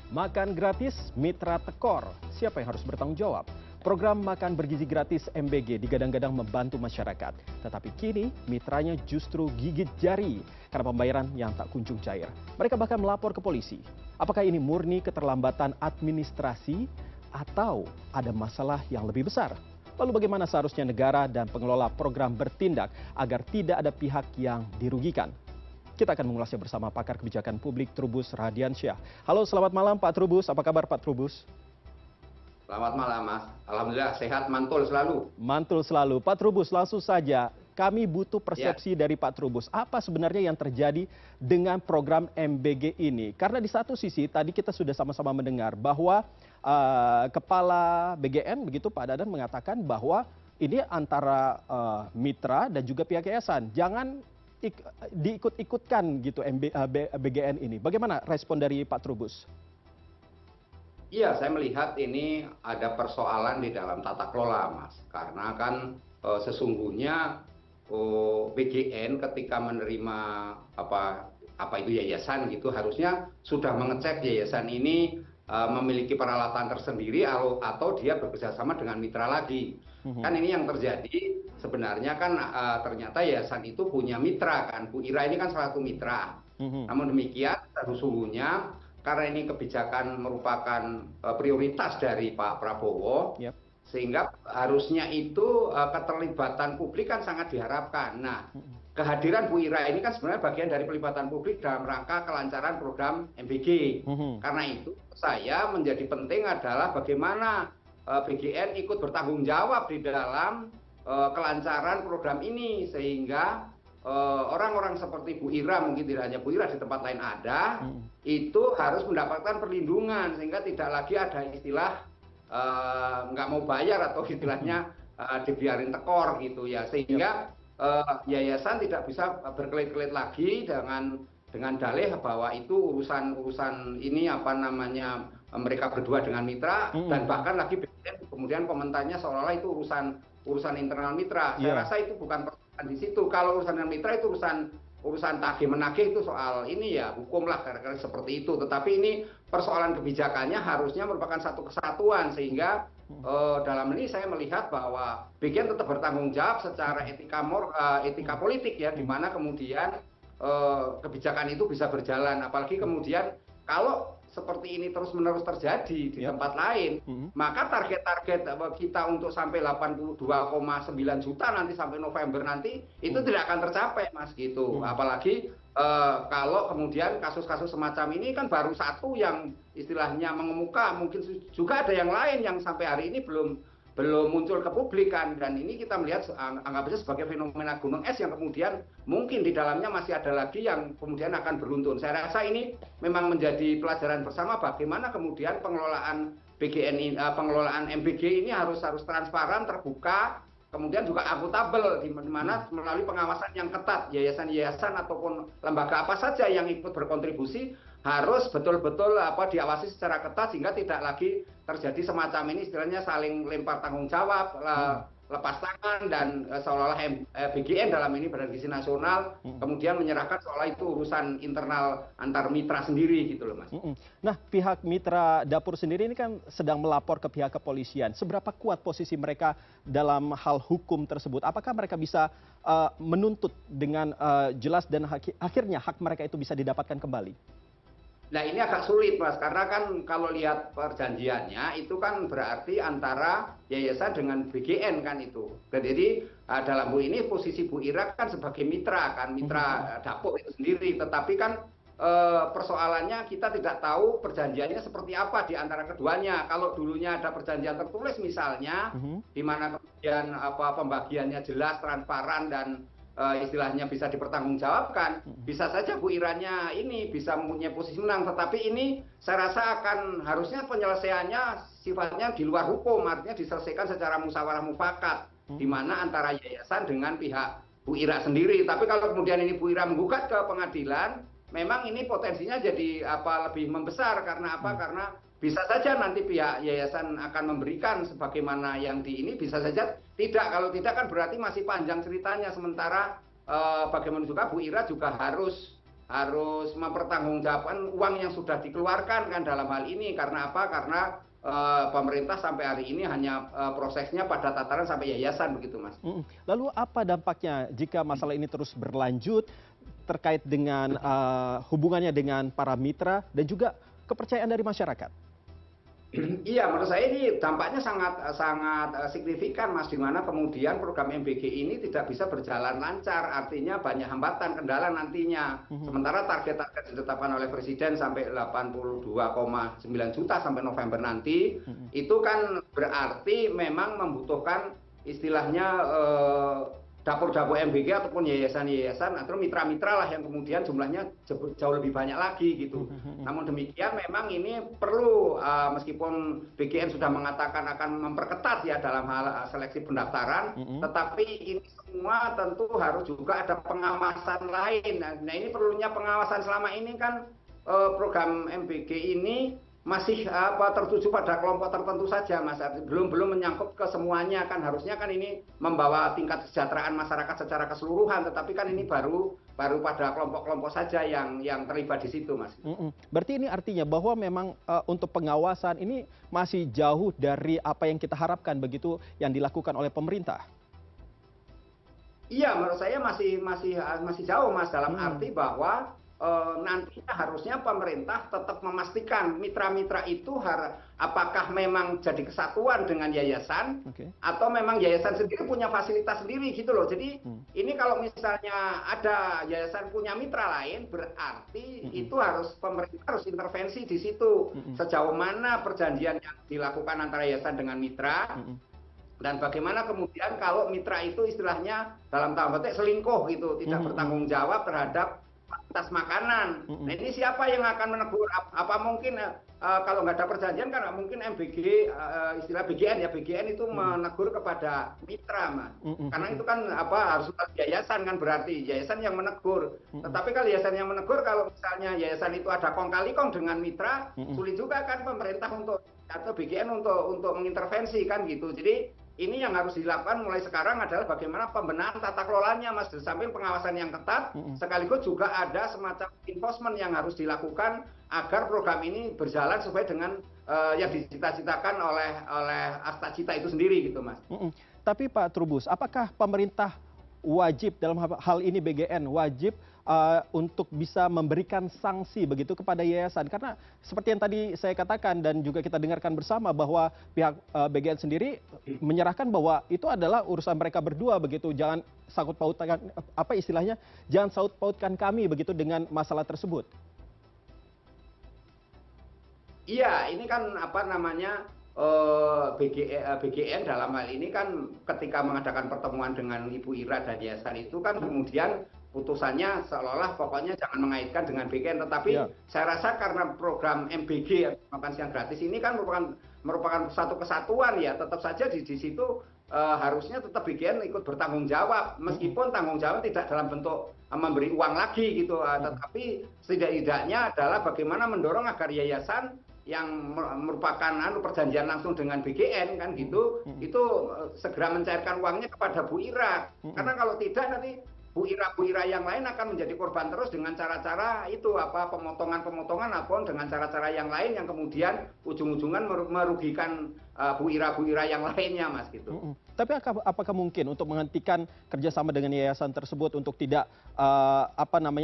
Makan gratis, mitra tekor. Siapa yang harus bertanggung jawab? Program makan bergizi gratis MBG digadang-gadang membantu masyarakat. Tetapi kini mitranya justru gigit jari karena pembayaran yang tak kunjung cair. Mereka bahkan melapor ke polisi. Apakah ini murni keterlambatan administrasi atau ada masalah yang lebih besar? Lalu bagaimana seharusnya negara dan pengelola program bertindak agar tidak ada pihak yang dirugikan? Kita akan mengulasnya bersama pakar kebijakan publik Trubus Radiansyah. Halo, selamat malam Pak Trubus. Apa kabar Pak Trubus? Selamat malam Mas. Alhamdulillah sehat, mantul selalu. Mantul selalu. Pak Trubus, langsung saja. Kami butuh persepsi dari Pak Trubus. Apa sebenarnya yang terjadi dengan program MBG ini? Karena di satu sisi tadi kita sudah sama-sama mendengar bahwa Kepala BGN begitu Pak Dadan mengatakan bahwa ini antara mitra dan juga pihak yayasan. Jangan diikut-ikutkan gitu BGN ini. Bagaimana respon dari Pak Trubus? Iya, saya melihat ini ada persoalan di dalam tata kelola, Mas. Karena kan sesungguhnya BGN ketika menerima apa itu yayasan gitu harusnya sudah mengecek yayasan ini memiliki peralatan tersendiri atau dia bekerjasama dengan mitra lagi. Kan ini yang terjadi sebenarnya kan ternyata yayasan itu punya mitra kan. Bu Ira ini kan salah satu mitra. Namun demikian sesungguhnya karena ini kebijakan merupakan prioritas dari Pak Prabowo, sehingga harusnya itu keterlibatan publik kan sangat diharapkan. Nah, kehadiran Bu Ira ini kan sebenarnya bagian dari pelibatan publik dalam rangka kelancaran program MBG. Karena itu saya menjadi penting adalah bagaimana BGN ikut bertanggung jawab di dalam kelancaran program ini, sehingga orang-orang seperti Bu Ira, mungkin tidak hanya Bu Ira, di tempat lain ada, itu harus mendapatkan perlindungan sehingga tidak lagi ada istilah nggak mau bayar atau istilahnya dibiarin tekor gitu ya, sehingga yayasan tidak bisa berkelit-kelit lagi dengan dalih bahwa itu urusan ini apa namanya mereka berdua dengan mitra, dan bahkan lagi kemudian komentarnya seolah-olah itu urusan internal mitra. Saya rasa itu bukan persoalan di situ. Kalau urusan dengan mitra itu urusan tagih menagih, itu soal ini ya hukum lah kira-kira seperti itu. Tetapi ini persoalan kebijakannya harusnya merupakan satu kesatuan, sehingga dalam ini saya melihat bahwa BGN tetap bertanggung jawab secara etika politik ya, di mana kemudian kebijakan itu bisa berjalan. Apalagi kemudian kalau seperti ini terus-menerus terjadi di tempat lain, maka target-target kita untuk sampai 82,9 juta nanti sampai November nanti itu tidak akan tercapai, Mas, gitu. Apalagi kalau kemudian kasus-kasus semacam ini kan baru satu yang istilahnya mengemuka, mungkin juga ada yang lain yang sampai hari ini belum muncul ke publik kan, dan ini kita melihat anggap saja sebagai fenomena gunung es yang kemudian mungkin di dalamnya masih ada lagi yang kemudian akan beruntun. Saya rasa ini memang menjadi pelajaran bersama bagaimana kemudian pengelolaan BGN, pengelolaan MBG ini harus transparan, terbuka, kemudian juga akuntabel, di mana melalui pengawasan yang ketat, yayasan-yayasan ataupun lembaga apa saja yang ikut berkontribusi harus betul-betul diawasi secara ketat, sehingga tidak lagi terjadi semacam ini istilahnya saling lempar tanggung jawab, lepas tangan, dan seolah-olah BGN dalam ini Badan Gizi Nasional kemudian menyerahkan seolah itu urusan internal antar mitra sendiri gitu loh, Mas. Nah, pihak mitra dapur sendiri ini kan sedang melapor ke pihak kepolisian. Seberapa kuat posisi mereka dalam hal hukum tersebut? Apakah mereka bisa menuntut dengan jelas dan akhirnya hak mereka itu bisa didapatkan kembali? Nah, ini agak sulit, Mas, karena kan kalau lihat perjanjiannya itu kan berarti antara yayasan dengan BGN kan itu. Jadi dalam Bu ini posisi Bu Ira kan sebagai mitra kan, mitra dapur itu sendiri. Tetapi kan persoalannya kita tidak tahu perjanjiannya seperti apa di antara keduanya. Kalau dulunya ada perjanjian tertulis misalnya, di mana kemudian pembagiannya jelas, transparan, dan istilahnya bisa dipertanggungjawabkan, bisa saja Bu Iranya ini bisa mempunyai posisi menang. Tetapi ini saya rasa akan harusnya penyelesaiannya sifatnya di luar hukum, artinya diselesaikan secara musyawarah mufakat, di mana antara yayasan dengan pihak Bu Ira sendiri. Tapi kalau kemudian ini Bu Ira menggugat ke pengadilan, memang ini potensinya jadi lebih membesar. Karena apa? Karena bisa saja nanti pihak yayasan akan memberikan sebagaimana yang di ini, bisa saja tidak. Kalau tidak kan berarti masih panjang ceritanya. Sementara bagaimana juga Bu Ira juga harus harus mempertanggungjawabkan uang yang sudah dikeluarkan kan dalam hal ini. Karena apa? Karena pemerintah sampai hari ini hanya prosesnya pada tataran sampai yayasan begitu, Mas. Lalu apa dampaknya jika masalah ini terus berlanjut terkait dengan hubungannya dengan para mitra dan juga kepercayaan dari masyarakat? Iya, menurut saya ini dampaknya sangat sangat signifikan, Mas, di mana kemudian program MBG ini tidak bisa berjalan lancar, artinya banyak hambatan, kendala nantinya. Sementara target-target ditetapkan oleh Presiden sampai 82,9 juta sampai November nanti, itu kan berarti memang membutuhkan istilahnya dapur-dapur MBG ataupun yayasan-yayasan atau mitra-mitra lah yang kemudian jumlahnya jauh lebih banyak lagi gitu. Namun demikian memang ini perlu meskipun BGN sudah mengatakan akan memperketat ya dalam hal seleksi pendaftaran, tetapi ini semua tentu harus juga ada pengawasan lain. Nah ini perlunya pengawasan selama ini kan program MBG ini masih tertuju pada kelompok tertentu saja, Mas. Belum menyangkut ke semuanya kan, harusnya kan ini membawa tingkat kesejahteraan masyarakat secara keseluruhan, tetapi kan ini baru pada kelompok-kelompok saja yang terlibat di situ, Mas. Berarti ini artinya bahwa memang untuk pengawasan ini masih jauh dari apa yang kita harapkan begitu yang dilakukan oleh pemerintah. Iya, menurut saya masih jauh, Mas, dalam arti bahwa nantinya harusnya pemerintah tetap memastikan mitra-mitra itu apakah memang jadi kesatuan dengan yayasan atau memang yayasan sendiri punya fasilitas sendiri gitu loh. Jadi ini kalau misalnya ada yayasan punya mitra lain berarti itu pemerintah harus intervensi di situ. Sejauh mana perjanjian yang dilakukan antara yayasan dengan mitra dan bagaimana kemudian kalau mitra itu istilahnya dalam tanda petik selingkuh gitu, tidak bertanggung jawab terhadap kualitas makanan. Nah ini siapa yang akan menegur? Apa mungkin kalau nggak ada perjanjian kan mungkin MBG istilah BGN ya, BGN itu menegur kepada mitra, Mas. Karena itu kan harus yayasan kan, berarti yayasan yang menegur. Tetapi kalau yayasan yang menegur, kalau misalnya yayasan itu ada kong kali kong dengan mitra, sulit juga kan pemerintah atau BGN untuk mengintervensi kan gitu. Jadi ini yang harus dilakukan mulai sekarang adalah bagaimana pembenahan tata kelolanya, Mas. Di samping pengawasan yang ketat, sekaligus juga ada semacam enforcement yang harus dilakukan agar program ini berjalan sesuai dengan yang dicita-citakan oleh Astagita itu sendiri gitu, Mas. Tapi Pak Trubus, apakah pemerintah wajib dalam hal ini BGN wajib untuk bisa memberikan sanksi begitu kepada yayasan? Karena seperti yang tadi saya katakan dan juga kita dengarkan bersama bahwa pihak BGN sendiri menyerahkan bahwa itu adalah urusan mereka berdua begitu, jangan sangkut pautkan jangan saut pautkan kami begitu dengan masalah tersebut. Iya, ini kan BGN dalam hal ini kan ketika mengadakan pertemuan dengan Ibu Ira dan yayasan itu kan kemudian putusannya seolah-olah pokoknya jangan mengaitkan dengan BGN, tetapi saya rasa karena program MBG makan siang gratis ini kan merupakan satu kesatuan ya, tetap saja di situ harusnya tetap BGN ikut bertanggung jawab, meskipun tanggung jawab tidak dalam bentuk memberi uang lagi gitu, tetapi setidaknya adalah bagaimana mendorong agar yayasan yang merupakan perjanjian langsung dengan BGN kan gitu, itu segera mencairkan uangnya kepada Bu Ira. Karena kalau tidak nanti Bu Ira yang lain akan menjadi korban terus dengan cara-cara itu pemotongan ataupun dengan cara-cara yang lain yang kemudian ujung-ujungan merugikan Bu Ira yang lainnya, Mas gitu. Tapi apakah mungkin untuk menghentikan kerjasama dengan yayasan tersebut untuk tidak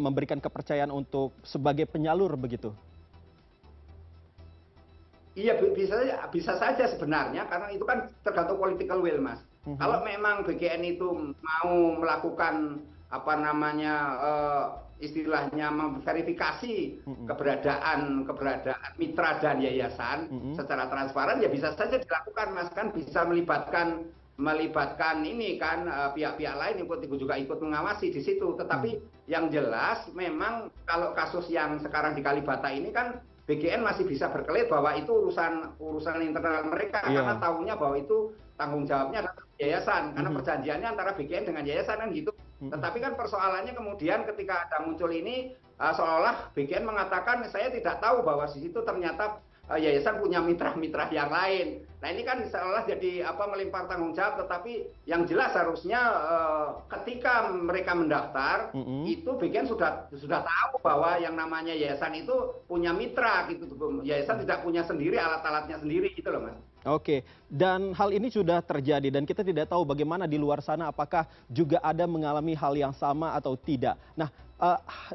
memberikan kepercayaan untuk sebagai penyalur begitu? Iya bisa saja sebenarnya, karena itu kan tergantung political will, Mas. Kalau memang BGN itu mau melakukan istilahnya memverifikasi keberadaan mitra dan yayasan secara transparan, ya bisa saja dilakukan, Mas, kan bisa melibatkan ini kan pihak-pihak lain yang juga ikut mengawasi di situ. Tetapi yang jelas memang kalau kasus yang sekarang di Kalibata ini kan BGN masih bisa berkelit bahwa itu urusan internal mereka, karena tahunya bahwa itu tanggung jawabnya adalah yayasan, karena perjanjiannya antara BGN dengan yayasan kan gitu. Tetapi kan persoalannya kemudian ketika ada muncul ini seolah BGN mengatakan saya tidak tahu bahwa di situ ternyata yayasan punya mitra-mitra yang lain. Nah ini kan seolah jadi melempar tanggung jawab, tetapi yang jelas harusnya ketika mereka mendaftar itu BGN sudah tahu bahwa yang namanya yayasan itu punya mitra gitu. Yayasan tidak punya sendiri alat-alatnya sendiri gitu loh Mas. Oke, dan hal ini sudah terjadi dan kita tidak tahu bagaimana di luar sana apakah juga ada mengalami hal yang sama atau tidak. Nah,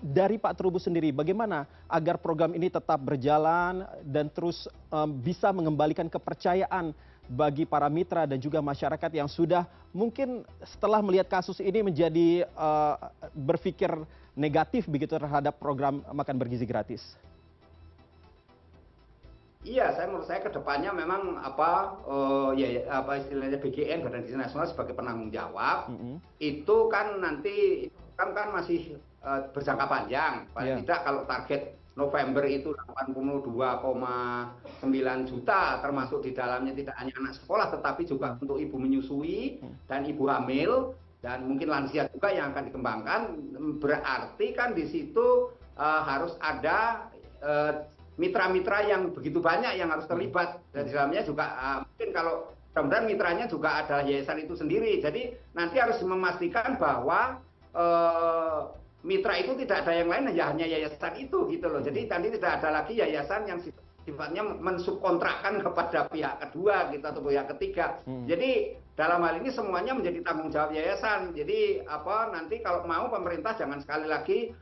dari Pak Trubus sendiri, bagaimana agar program ini tetap berjalan dan terus bisa mengembalikan kepercayaan bagi para mitra dan juga masyarakat yang sudah mungkin setelah melihat kasus ini menjadi berpikir negatif begitu terhadap program makan bergizi gratis? Iya, menurut saya kedepannya memang istilahnya BGN Badan Gizi Nasional sebagai penanggung jawab itu kan nanti kan masih berjangka panjang. Paling tidak kalau target November itu 82,9 juta, termasuk di dalamnya tidak hanya anak sekolah tetapi juga untuk ibu menyusui dan ibu hamil dan mungkin lansia juga yang akan dikembangkan. Berarti kan di situ harus ada mitra-mitra yang begitu banyak yang harus terlibat, dan di dalamnya juga mungkin kalau mudah-mudahan mitranya juga ada yayasan itu sendiri. Jadi nanti harus memastikan bahwa mitra itu tidak ada yang lain, hanya yayasan itu gitu loh. Jadi nanti tidak ada lagi yayasan yang sifatnya mensubkontrakkan kepada pihak kedua gitu atau pihak ketiga. Jadi dalam hal ini semuanya menjadi tanggung jawab yayasan. Jadi nanti kalau mau pemerintah jangan sekali lagi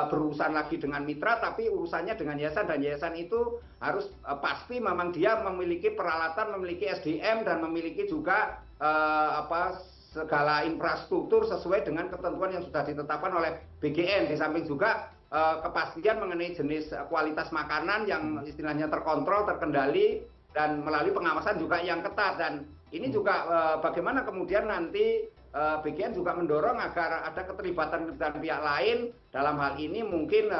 berurusan lagi dengan mitra, tapi urusannya dengan yayasan, dan yayasan itu harus pasti memang dia memiliki peralatan, memiliki SDM dan memiliki juga segala infrastruktur sesuai dengan ketentuan yang sudah ditetapkan oleh BGN. Di samping juga kepastian mengenai jenis kualitas makanan yang istilahnya terkontrol, terkendali, dan melalui pengawasan juga yang ketat. Dan ini juga bagaimana kemudian nanti BGN juga mendorong agar ada keterlibatan pihak lain. Dalam hal ini mungkin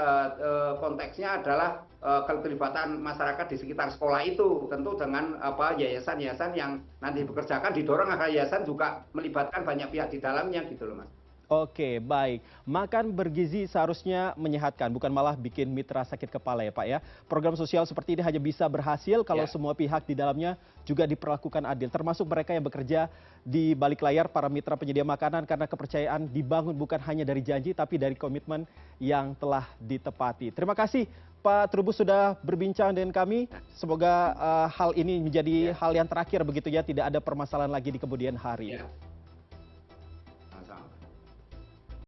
konteksnya adalah keterlibatan masyarakat di sekitar sekolah itu, tentu dengan yayasan-yayasan yang nanti bekerjakan, didorong agar yayasan juga melibatkan banyak pihak di dalamnya gitu loh Mas. Oke, baik. Makan bergizi seharusnya menyehatkan, bukan malah bikin mitra sakit kepala ya Pak ya. Program sosial seperti ini hanya bisa berhasil kalau semua pihak di dalamnya juga diperlakukan adil, termasuk mereka yang bekerja di balik layar, para mitra penyedia makanan, karena kepercayaan dibangun bukan hanya dari janji tapi dari komitmen yang telah ditepati. Terima kasih Pak Trubus sudah berbincang dengan kami. Semoga hal ini menjadi hal yang terakhir begitu ya, tidak ada permasalahan lagi di kemudian hari.